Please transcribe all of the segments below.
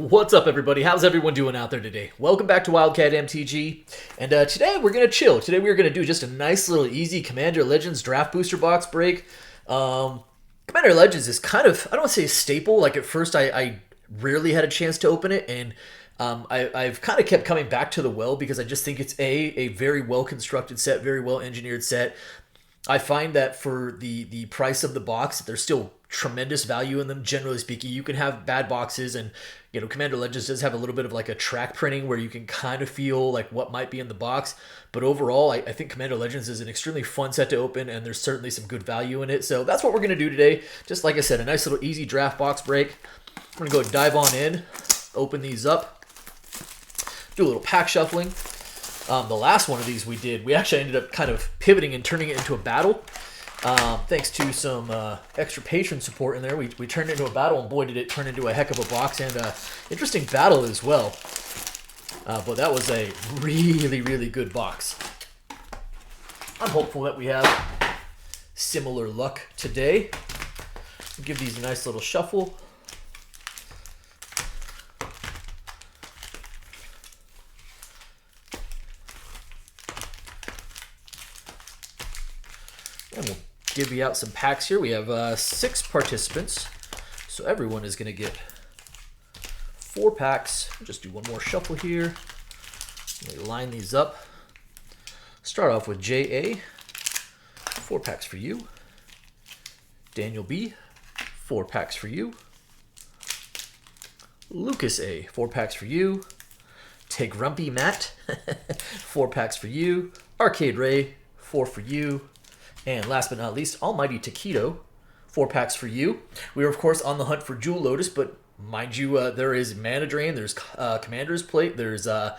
What's up, everybody? How's everyone doing out there today? Welcome back to Wildcat MTG, and today we're going to chill. Today we're going to do just a nice little easy Commander Legends draft booster box break. Commander Legends is kind of, I don't want to say a staple. Like at first I rarely had a chance to open it, and I've kind of kept coming back to the well because I just think it's a very well-constructed set, very well-engineered set. I find that for the price of the box, there's still tremendous value in them. Generally speaking, you can have bad boxes, and Commander Legends does have a little bit of like a track printing where you can kind of feel like what might be in the box. But overall, I think Commander Legends is an extremely fun set to open, and there's certainly some good value in it. So that's what we're going to do today. Just like I said, a nice little easy draft box break. I'm going to go dive on in, open these up, do a little pack shuffling. The last one of these we actually ended up kind of pivoting and turning it into a battle. Thanks to some extra patron support in there, we turned it into a battle, and boy, did it turn into a heck of a box and interesting battle as well. But that was a really, really good box. I'm hopeful that we have similar luck today. Give these a nice little shuffle. And we'll divvy out some packs here. We have 6 participants, so everyone is going to get 4 packs. I'll just do one more shuffle here. Let me line these up. Start off with JA, 4 packs for you. Daniel B, 4 packs for you. Lucas A, 4 packs for you. Take Rumpy Matt, 4 packs for you. Arcade Ray, 4 for you. And last but not least, Almighty Taquito, 4 packs for you. We are, of course, on the hunt for Jewel Lotus, but mind you, there is Mana Drain, there's Commander's Plate, there's, what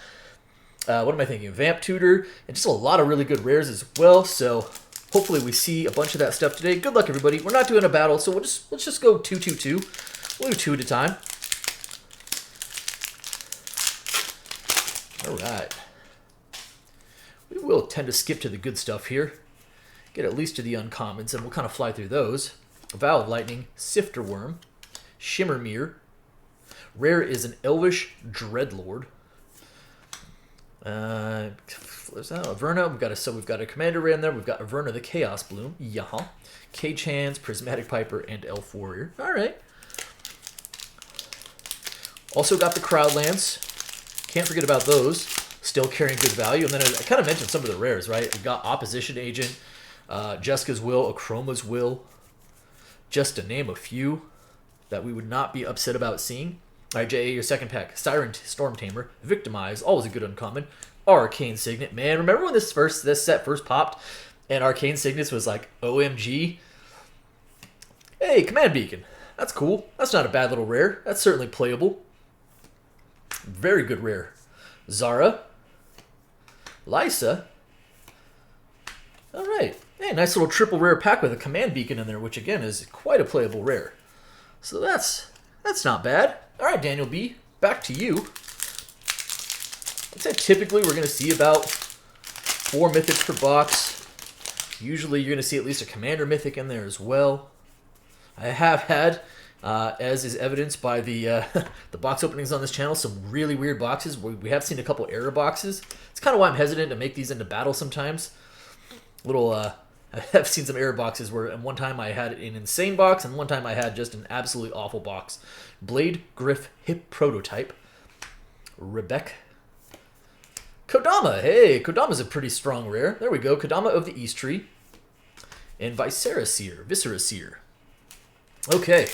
am I thinking, Vamp Tutor, and just a lot of really good rares as well. So hopefully we see a bunch of that stuff today. Good luck, everybody. We're not doing a battle, so let's just go 2-2-2. We'll do 2 at a time. All right. We will tend to skip to the good stuff here. Get at least to the uncommons, and we'll kind of fly through those. Vow of Lightning, Sifter Worm, Shimmermere. Rare is an Elvish Dreadlord. There's Averna. We've got a Commander Ray in there. We've got Averna the Chaos Bloom. Yaha. Cage Hands, Prismatic Piper, and Elf Warrior. All right. Also got the Crowdlands. Can't forget about those. Still carrying good value. And then I kind of mentioned some of the rares, right? We got Opposition Agent, Jessica's Will, Akroma's Will, just to name a few that we would not be upset about seeing. All right, JA, your second pack. Siren Storm Tamer, Victimize, always a good uncommon. Arcane Signet. Man, remember when this set first popped and Arcane Signets was like, OMG? Hey, Command Beacon. That's cool. That's not a bad little rare. That's certainly playable. Very good rare. Zara. Lysa. All right. Hey, nice little triple rare pack with a Command Beacon in there, which again is quite a playable rare. So that's not bad. All right, Daniel B, back to you. I'd say typically we're going to see about 4 mythics per box. Usually you're going to see at least a Commander mythic in there as well. I have had, as is evidenced by the the box openings on this channel, some really weird boxes. We have seen a couple error boxes. It's kind of why I'm hesitant to make these into battle sometimes. I have seen some error boxes where at one time I had an insane box and one time I had just an absolutely awful box. Blade Griff Hip Prototype. Rebecca. Kodama. Hey, Kodama's a pretty strong rare. There we go. Kodama of the East Tree. And Viscera Seer. Okay.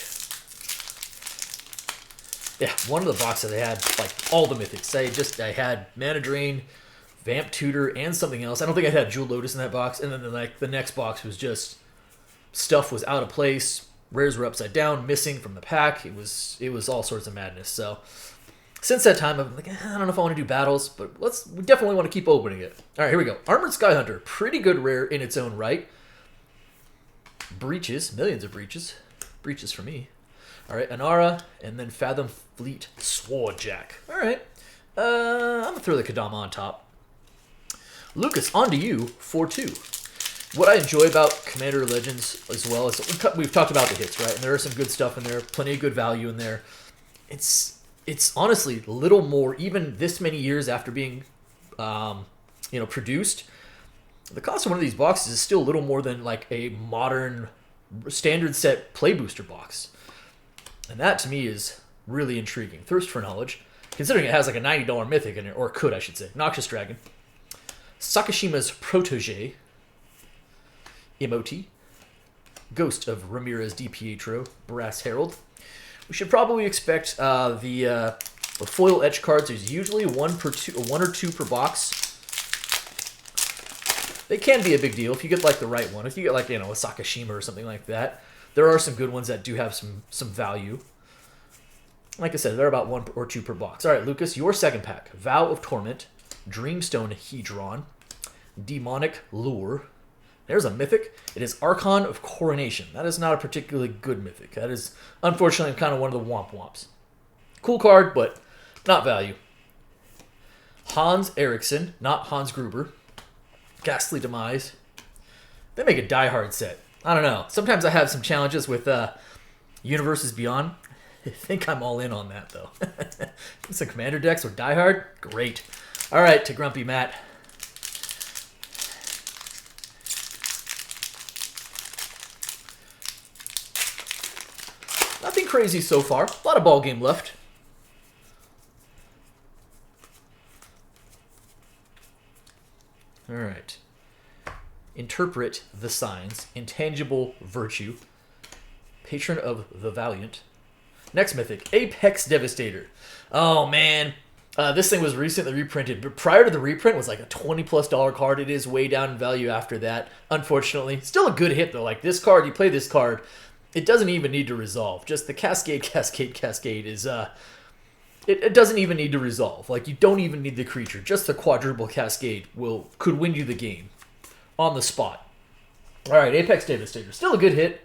Yeah, one of the boxes I had like all the mythics. I had Mana Drain, Vamp Tutor, and something else. I don't think I had Jewel Lotus in that box. And then the next box was just stuff was out of place. Rares were upside down, missing from the pack. It was all sorts of madness. So since that time, I'm like, I don't know if I want to do battles, but we definitely want to keep opening it. All right, here we go. Armored Skyhunter, pretty good rare in its own right. Breaches, millions of breaches. Breaches for me. All right, Anara, and then Fathom Fleet Swordjack. All right, I'm going to throw the Kodama on top. Lucas, on to you for 2. What I enjoy about Commander Legends as well is we've talked about the hits, right? And there is some good stuff in there, plenty of good value in there. It's it's honestly little more, even this many years after being, produced. The cost of one of these boxes is still a little more than like a modern standard set play booster box. And that to me is really intriguing. Thirst for knowledge, considering it has like a $90 mythic in it, or could, I should say. Noxious Dragon. Sakashima's Protege. Emoti. Ghost of Ramirez DiPietro. Brass Herald. We should probably expect the foil etch cards. There's usually one or two per box. They can be a big deal if you get like the right one. If you get like, a Sakashima or something like that, there are some good ones that do have some value. Like I said, they're about one or two per box. All right, Lucas, your second pack. Vow of Torment, Dreamstone Hedron, Demonic Lure. There's a mythic. It is Archon of Coronation. That is not a particularly good mythic. That is, unfortunately, kind of one of the womp womps. Cool card, but not value. Hans Eriksson, not Hans Gruber. Ghastly Demise. They make a Die Hard set. I don't know. Sometimes I have some challenges with Universes Beyond. I think I'm all in on that, though. Some Commander decks with Die Hard? Great. All right, to Grumpy Matt. Nothing crazy so far. A lot of ball game left. All right. Interpret the Signs. Intangible Virtue. Patron of the Valiant. Next mythic, Apex Devastator. Oh, man. This thing was recently reprinted, but prior to the reprint, it was like a $20+ card. It is way down in value after that, unfortunately. Still a good hit, though. Like, this card, you play this card, it doesn't even need to resolve. Just the Cascade is... It doesn't even need to resolve. Like, you don't even need the creature. Just the quadruple Cascade could win you the game on the spot. All right, Apex Devastator. Still a good hit.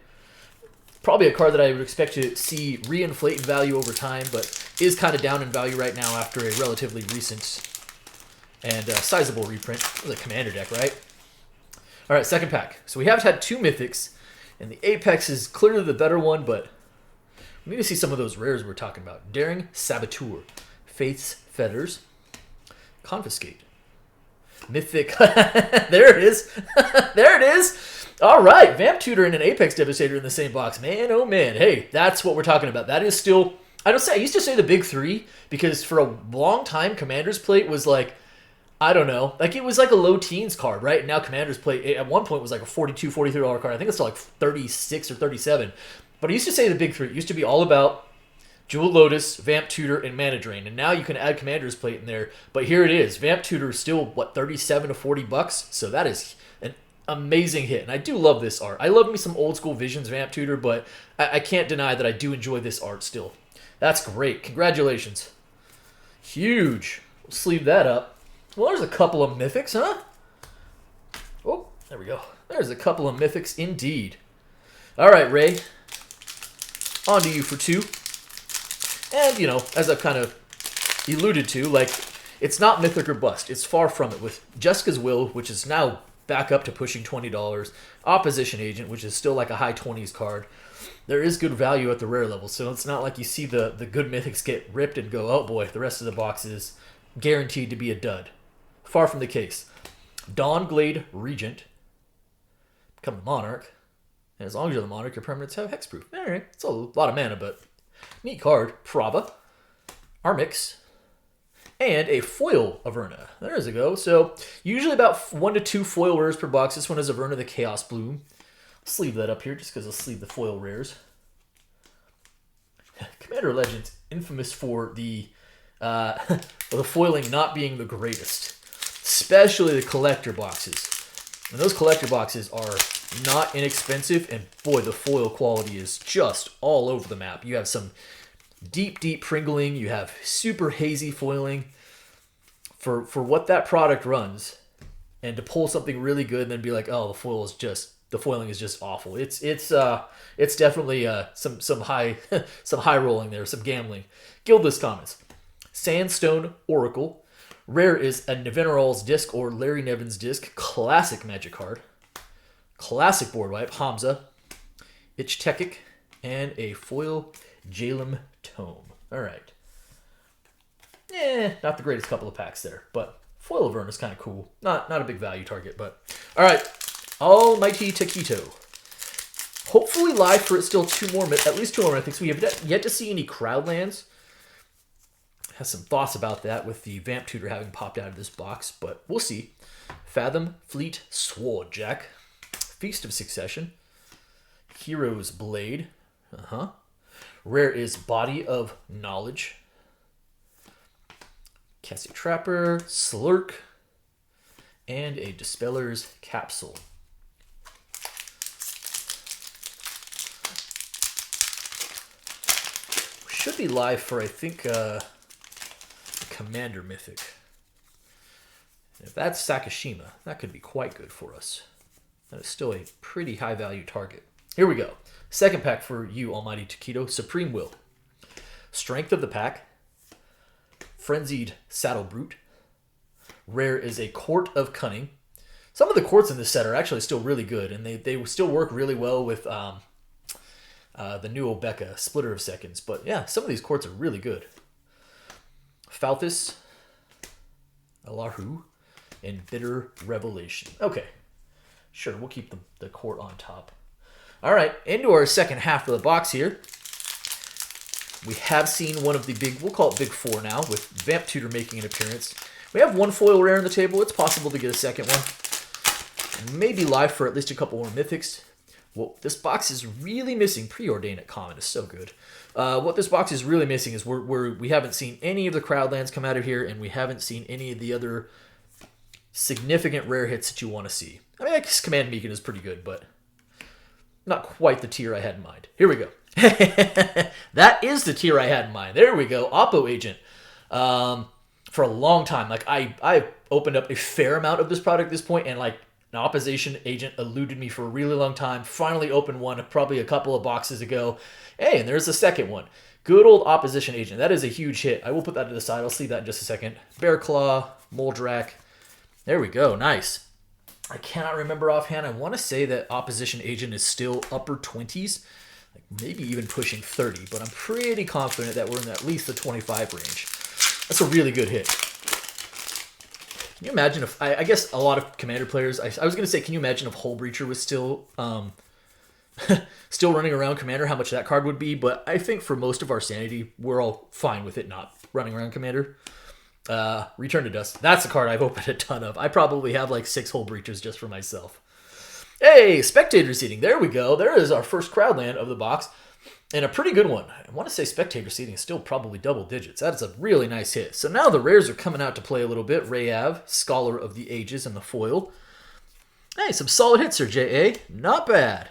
Probably a card that I would expect to see reinflate in value over time, but is kind of down in value right now after a relatively recent and sizable reprint. It was a Commander deck, right? All right, second pack. So we have had two Mythics, and the Apex is clearly the better one, but we need to see some of those rares we're talking about. Daring Saboteur, Faith's Fetters, Confiscate, Mythic. There it is. There it is. All right, Vamp Tutor and an Apex Devastator in the same box. Man, oh man. Hey, that's what we're talking about. That is still... I used to say the big three because for a long time, Commander's Plate was like, I don't know, like it was like a low teens card, right? And now Commander's Plate at one point was like a $42, $43 card. I think it's still like 36 or 37. But I used to say the big three. It used to be all about Jewel Lotus, Vamp Tutor, and Mana Drain. And now you can add Commander's Plate in there. But here it is. Vamp Tutor is still, what, 37 to 40 bucks? So that is an amazing hit. And I do love this art. I love me some old school Visions Vamp Tutor, but I can't deny that I do enjoy this art still. That's great. Congratulations. Huge. We'll sleeve that up. Well, there's a couple of Mythics, huh? Oh, there we go. There's a couple of Mythics indeed. All right, Ray. On to you for two. And, as I've kind of alluded to, like, it's not Mythic or Bust. It's far from it. With Jessica's Will, which is now back up to pushing $20. Opposition Agent, which is still like a high 20s card. There is good value at the rare level, so it's not like you see the good Mythics get ripped and go, oh boy, the rest of the box is guaranteed to be a dud. Far from the case. Dawnglade Regent. Become the Monarch. And as long as you're the Monarch, your permanents have hexproof. Alright, it's a lot of mana, but neat card. Prava. Armix. And a foil Averna. There's a go. So usually about 1 to 2 foil rares per box. This one is Averna the Chaos Bloom. Sleeve that up here just because I'll sleeve the foil rares. Commander Legends, infamous for the foiling not being the greatest. Especially the collector boxes. And those collector boxes are not inexpensive, and boy, the foil quality is just all over the map. You have some deep Pringling, you have super hazy foiling. For what that product runs, and to pull something really good and then be like, oh, the foiling is just awful. It's definitely some high rolling there, some gambling. Guildless Commons. Sandstone Oracle. Rare is a Nevinarol's Disc or Larry Nevin's Disc. Classic Magic card. Classic board wipe. Hamza. Ichtekik. And a foil Jalem Tome. All right. not the greatest couple of packs there, but foil Laverne is kind of cool. Not a big value target, but all right. Almighty Taquito. Hopefully live for still at least two more mythics. We have yet to see any Crowdlands. Has some thoughts about that with the Vamp Tutor having popped out of this box, but we'll see. Fathom, Fleet, Swordjack, Feast of Succession, Hero's Blade, Rare is Body of Knowledge, Cassie Trapper, Slurk, and a Dispeller's Capsule. Should be live for, I think, Commander Mythic. If that's Sakashima, that could be quite good for us. That is still a pretty high value target. Here we go. Second pack for you, Almighty Taquito. Supreme Will. Strength of the Pack. Frenzied Saddle Brute. Rare is a Court of Cunning. Some of the courts in this set are actually still really good, and they still work really well with the new Obeka, Splitter of Seconds. But yeah, some of these courts are really good. Falthus, Alahu, and Bitter Revelation. Okay, sure, we'll keep the court on top. All right, into our second half of the box here. We have seen one of the big, we'll call it big four now, with Vamp Tutor making an appearance. We have one foil rare on the table. It's possible to get a second one. And maybe live for at least a couple more mythics. What this box is really missing, Preordain at common is so good. What this box is really missing is we haven't seen any of the Crowdlands come out of here, and we haven't seen any of the other significant rare hits that you want to see. I mean, I guess Command Beacon is pretty good, but not quite the tier I had in mind. Here we go. That is the tier I had in mind. There we go. Oppo Agent. For a long time, like I've opened up a fair amount of this product at this point, and like an Opposition Agent eluded me for a really long time. Finally opened one probably a couple of boxes ago. Hey, and there's the second one. Good old Opposition Agent. That is a huge hit. I will put that to the side. I'll see that in just a second. Bear Claw, Moldrak. There we go. Nice. I cannot remember offhand. I want to say that Opposition Agent is still upper 20s. Like maybe even pushing 30, but I'm pretty confident that we're in at least the 25 range. That's a really good hit. Can you imagine if, I guess a lot of Commander players, I was going to say, can you imagine if Hull Breacher was still still running around Commander, how much that card would be? But I think for most of our sanity, we're all fine with it not running around Commander. Return to Dust. That's a card I've opened a ton of. I probably have like 6 Hull Breachers just for myself. Hey, Spectator Seating. There we go. There is our first Crowdland of the box. And a pretty good one. I want to say Spectator Seating is still probably double digits. That is a really nice hit. So now the rares are coming out to play a little bit. Rayav, Scholar of the Ages, and the foil. Hey, some solid hits here, J.A. Not bad.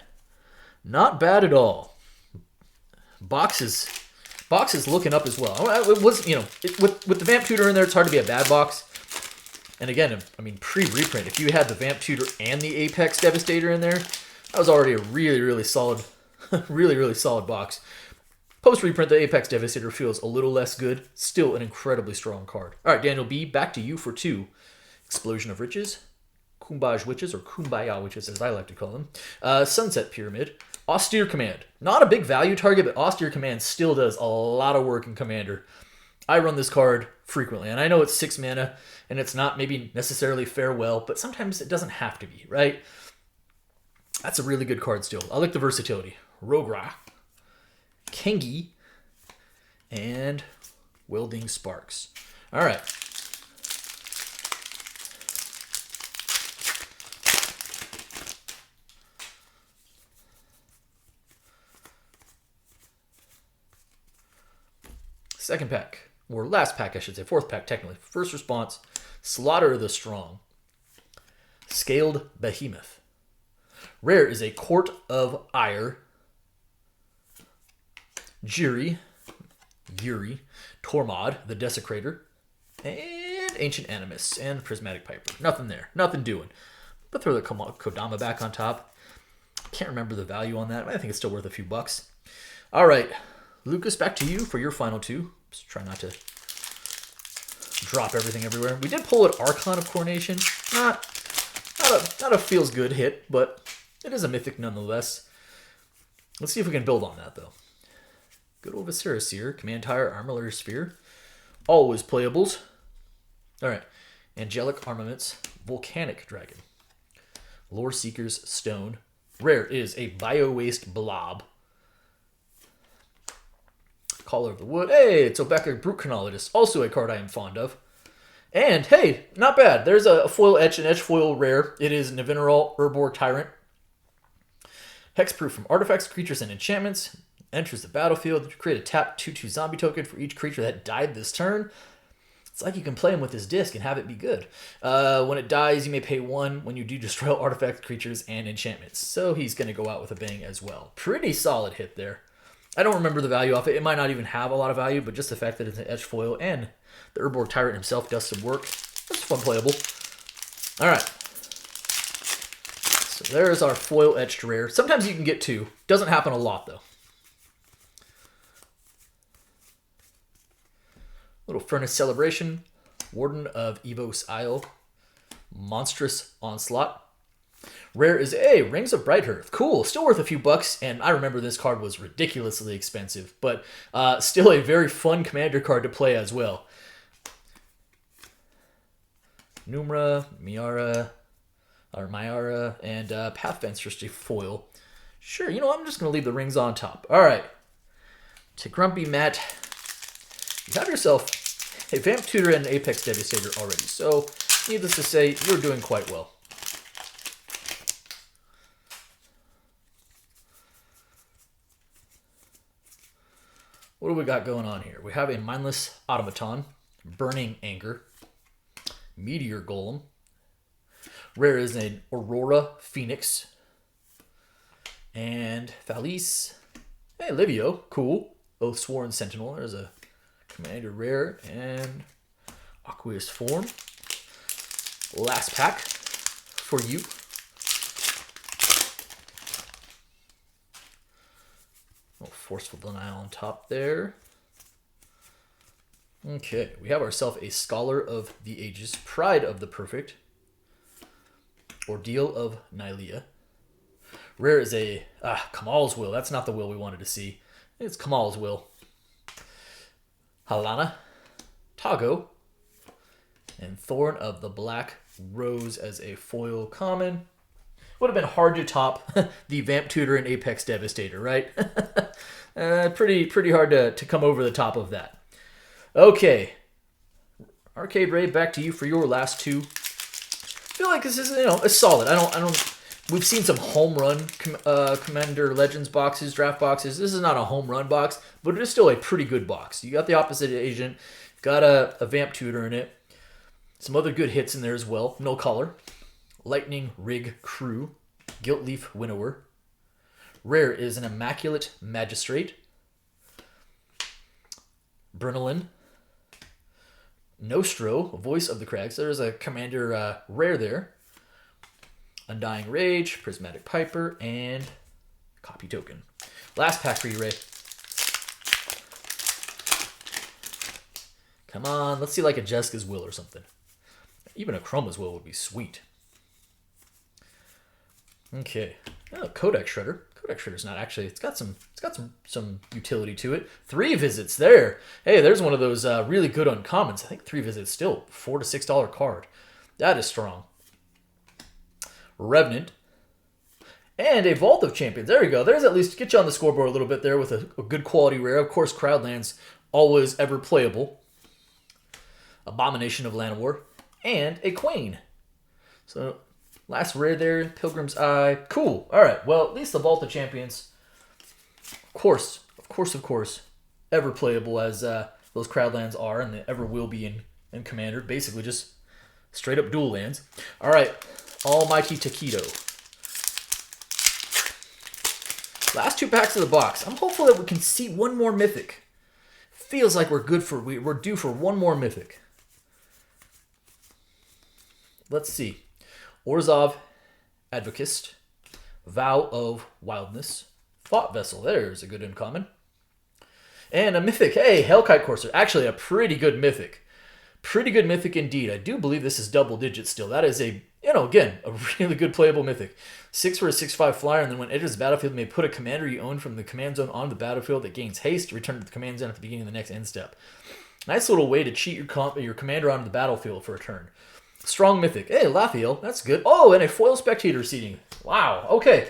Not bad at all. Box is looking up as well. It was, with the Vamp Tutor in there, it's hard to be a bad box. And again, I mean, pre-reprint, if you had the Vamp Tutor and the Apex Devastator in there, that was already a really, really solid, really, really solid box. Post-reprint, the Apex Devastator feels a little less good. Still an incredibly strong card. All right, Daniel B., back to you for 2. Explosion of Riches, Kumbaj Witches, or Kumbaya Witches, as I like to call them. Sunset Pyramid, Austere Command. Not a big value target, but Austere Command still does a lot of work in Commander. I run this card frequently, and I know it's 6 mana, and it's not maybe necessarily farewell, but sometimes it doesn't have to be, right? That's a really good card still. I like the versatility. Rogra, Kengi, and Welding Sparks. All right. Second pack, or last pack, I should say. Fourth pack, technically. First response, Slaughter the Strong. Scaled Behemoth. Rare is a Court of Ire. Yuri, Tormod, the Desecrator, and Ancient Animus, and Prismatic Piper. Nothing there. Nothing doing. But throw the Kodama back on top. Can't remember the value on that. I think it's still worth a few bucks. All right. Lucas, back to you for your final 2. Just try not to drop everything everywhere. We did pull an Archon of Coronation. Not a feels good hit, but it is a mythic nonetheless. Let's see if we can build on that, though. Good old Viscera Seer, Command Tire, Armor Sphere, Always playables. All right. Angelic Armaments, Volcanic Dragon. Lore Seeker's Stone. Rare is a Bio-Waste Blob. Caller of the Wood. Hey, it's Obeka Brute Chronologist. Also a card I am fond of. And, hey, not bad. There's a foil etch, an etch foil rare. It is Navineral Urborg Tyrant. Hexproof from artifacts, creatures, and enchantments. Enters the battlefield. Create a tap 2/2 zombie token for each creature that died this turn. It's like you can play him with his disc and have it be good. When it dies, you may pay 1 when you do destroy all artifact, creatures, and enchantments. So he's going to go out with a bang as well. Pretty solid hit there. I don't remember the value of it. It might not even have a lot of value, but just the fact that it's an etch foil and the Urborg Tyrant himself does some work. That's fun playable. All right. So there's our foil etched rare. Sometimes you can get 2. Doesn't happen a lot, though. Little Furnace Celebration. Warden of Evos Isle. Monstrous Onslaught. Rare is a Rings of Bright Hearth. Cool. Still worth a few bucks, and I remember this card was ridiculously expensive, but still a very fun commander card to play as well. Numra, Miara, and Pathfencer's foil. Sure, you know, I'm just going to leave the rings on top. All right. To Grumpy Matt, you have yourself a Vamp Tutor and an Apex Devastator already, so needless to say, you're doing quite well. What do we got going on here? We have a Mindless Automaton, Burning Anger, Meteor Golem. Rare is an Aurora Phoenix. And Thalys. Hey, Livio. Cool. Oathsworn Sentinel. There's a commander rare. And Aqueous Form. Last pack for you. Forceful Denial on top there. Okay, we have ourselves a Scholar of the Ages, Pride of the Perfect, Ordeal of Nylea. Rare is a Kamal's Will. That's not the will we wanted to see. It's Kamal's Will. Halana, Tago, and Thorn of the Black Rose as a foil common. Would have been hard to top the Vamp Tutor and Apex Devastator, right? Pretty hard to come over the top of that. Okay, Arcade Ray, back to you for your last 2. I feel like this is, you know, a solid. I don't. We've seen some home run Commander Legends boxes, draft boxes. This is not a home run box, but it is still a pretty good box. You got the Opposite Agent, got a Vamp Tutor in it, some other good hits in there as well. No Color. Lightning Rig Crew, Guiltleaf Winnower. Rare is an Immaculate Magistrate. Brunelin. Nostro, Voice of the Crags. There's a commander rare there. Undying Rage, Prismatic Piper, and Copy Token. Last pack for you, Ray. Come on, let's see like a Jessica's Will or something. Even a Chroma's Will would be sweet. Okay, Codex Shredder. Codex Shredder's not actually. It's got some utility to it. 3 visits there. Hey, there's one of those really good uncommons. I think 3 visits still $4 to $6 card. That is strong. Revenant and a Vault of Champions. There we go. There's at least get you on the scoreboard a little bit there with a good quality rare. Of course, Crowdlands always ever playable. Abomination of Llanowar and a Queen. So. Last rare there, Pilgrim's Eye. Cool. All right. Well, at least the Vault of Champions, of course, ever playable as those Crowdlands are and they ever will be in Commander. Basically, just straight up dual lands. All right. Almighty Taquito. Last 2 packs of the box. I'm hopeful that we can see one more Mythic. Feels like we're due for one more Mythic. Let's see. Orzhov Advocist, Vow of Wildness, Thought Vessel, there's a good uncommon, and a Mythic, hey, Hellkite Courser, actually a pretty good Mythic indeed. I do believe this is double digits still. That is again, a really good playable Mythic. 6 for a 6/5 flyer, and then when it enters the battlefield, you may put a commander you own from the command zone onto the battlefield that gains haste, return to the command zone at the beginning of the next end step. Nice little way to cheat your commander onto the battlefield for a turn. Strong Mythic. Hey, Laphiel. That's good. Oh, and a foil spectator seating. Wow. Okay.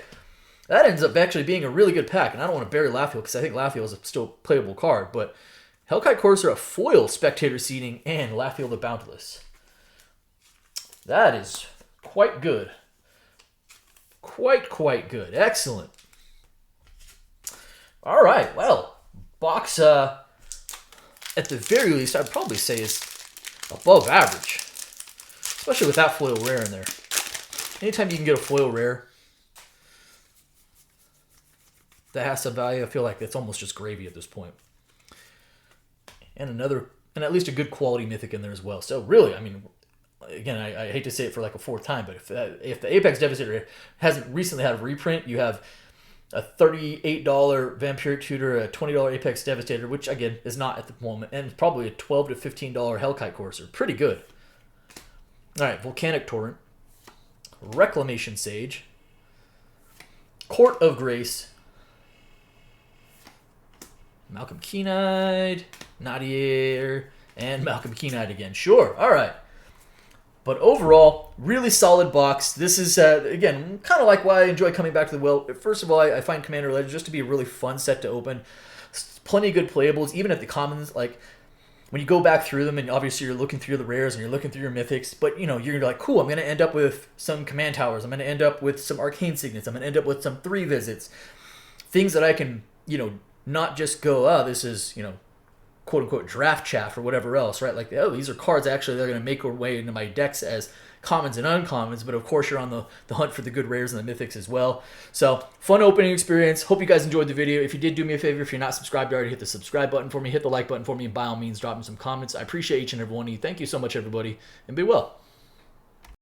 That ends up actually being a really good pack. And I don't want to bury Laphiel because I think Laphiel is a still playable card. But Hellkite Courser, a foil spectator seating, and Laphiel the Boundless. That is quite good. Quite good. Excellent. All right. Well, box, at the very least, I'd probably say is above average. Especially with that foil rare in there. Anytime you can get a foil rare that has some value, I feel like it's almost just gravy at this point. And at least a good quality mythic in there as well. So really, I mean, again, I hate to say it for like a fourth time, but if the Apex Devastator hasn't recently had a reprint, you have a $38 Vampiric Tutor, a $20 Apex Devastator, which again is not at the moment, and probably a $12 to $15 Hellkite Courser. Pretty good. All right, Volcanic Torrent, Reclamation Sage, Court of Grace, Malcolm Keenide, Nadir, and Malcolm Keenide again. Sure, all right. But overall, really solid box. This is, again, kind of like why I enjoy coming back to the well. First of all, I find Commander Legends just to be a really fun set to open. Plenty of good playables, even at the commons. Like, when you go back through them, and obviously you're looking through the rares and you're looking through your mythics, but, you know, you're like, cool, I'm going to end up with some command towers. I'm going to end up with some arcane signets. I'm going to end up with some 3 visits. Things that I can, you know, not just go, oh, this is, you know, quote-unquote draft chaff or whatever else, right? Like, oh, these are cards actually that are going to make their way into my decks as commons and uncommons, but of course you're on the hunt for the good rares and the mythics as well. So, fun opening experience. Hope you guys enjoyed the video. If you did, do me a favor. If you're not subscribed already, hit the subscribe button for me, hit the like button for me, and by all means, drop me some comments. I appreciate each and every one of you. Thank you so much, everybody, and be well.